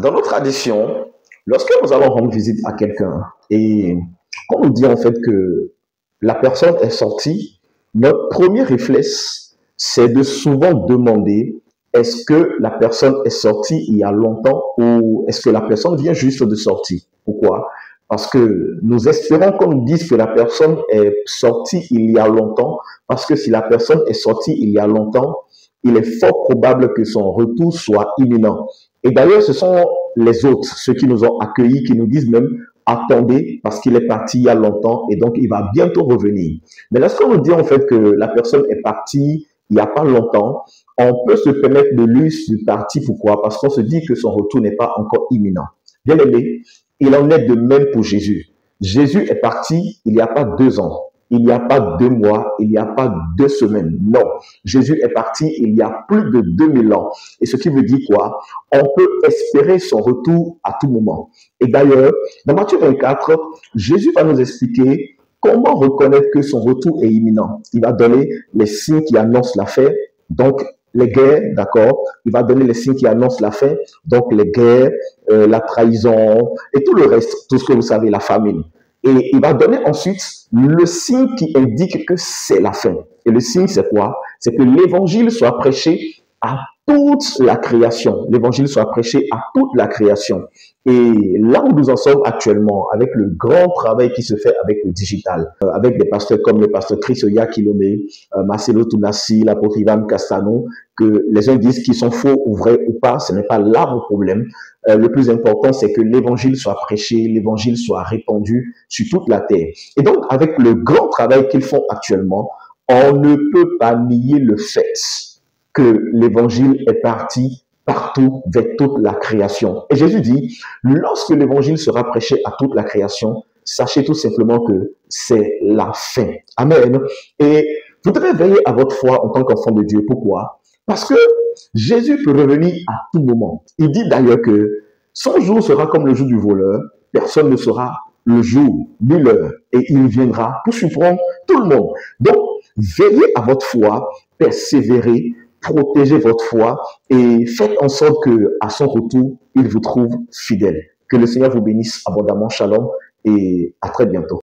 Dans nos traditions, lorsque nous allons rendre visite à quelqu'un et qu'on nous dit en fait que la personne est sortie, notre premier réflexe, c'est de souvent demander est-ce que la personne est sortie il y a longtemps ou est-ce que la personne vient juste de sortir? Pourquoi? Parce que nous espérons qu'on nous dise que la personne est sortie il y a longtemps, parce que si la personne est sortie il y a longtemps, il est fort probable que son retour soit imminent. Et d'ailleurs, ce sont les autres, ceux qui nous ont accueillis, qui nous disent même, attendez, parce qu'il est parti il y a longtemps et donc il va bientôt revenir. Mais lorsqu'on nous dit en fait que la personne est partie il n'y a pas longtemps, on peut se permettre de lui sur parti. Pourquoi? Parce qu'on se dit que son retour n'est pas encore imminent. Bien aimé, il en est de même pour Jésus. Jésus est parti il n'y a pas 2 ans. Il n'y a pas 2 mois, il n'y a pas 2 semaines. Non, Jésus est parti il y a plus de 2000 ans. Et ce qui veut dire quoi? On peut espérer son retour à tout moment. Et d'ailleurs, dans Matthieu 24, Jésus va nous expliquer comment reconnaître que son retour est imminent. Il va donner les signes qui annoncent la fin, donc les guerres, d'accord? Il va donner les signes qui annoncent la fin, donc les guerres, la trahison et tout le reste, tout ce que vous savez, la famine. Et il va donner ensuite le signe qui indique que c'est la fin. Et le signe, c'est quoi? C'est que l'évangile soit prêché à toute la création. L'évangile soit prêché à toute la création. Et là où nous en sommes actuellement, avec le grand travail qui se fait avec le digital, avec des pasteurs comme le pasteur Chris Oya Kilome, Marcelo Tunassi, l'apôtre Ivan Castano, que les uns disent qu'ils sont faux ou vrais ou pas, ce n'est pas là le problème. Le plus important, c'est que l'évangile soit prêché, l'évangile soit répandu sur toute la terre. Et donc, avec le grand travail qu'ils font actuellement, on ne peut pas nier le fait que l'évangile est parti partout vers toute la création. Et Jésus dit, lorsque l'évangile sera prêché à toute la création, sachez tout simplement que c'est la fin. Amen. Et vous devez veiller à votre foi en tant qu'enfant de Dieu. Pourquoi? Parce que Jésus peut revenir à tout moment. Il dit d'ailleurs que son jour sera comme le jour du voleur. Personne ne saura le jour ni l'heure. Et il viendra pour surprendre tout le monde. Donc, veillez à votre foi, persévérez, protégez votre foi et faites en sorte que, à son retour, il vous trouve fidèle. Que le Seigneur vous bénisse abondamment. Shalom et à très bientôt.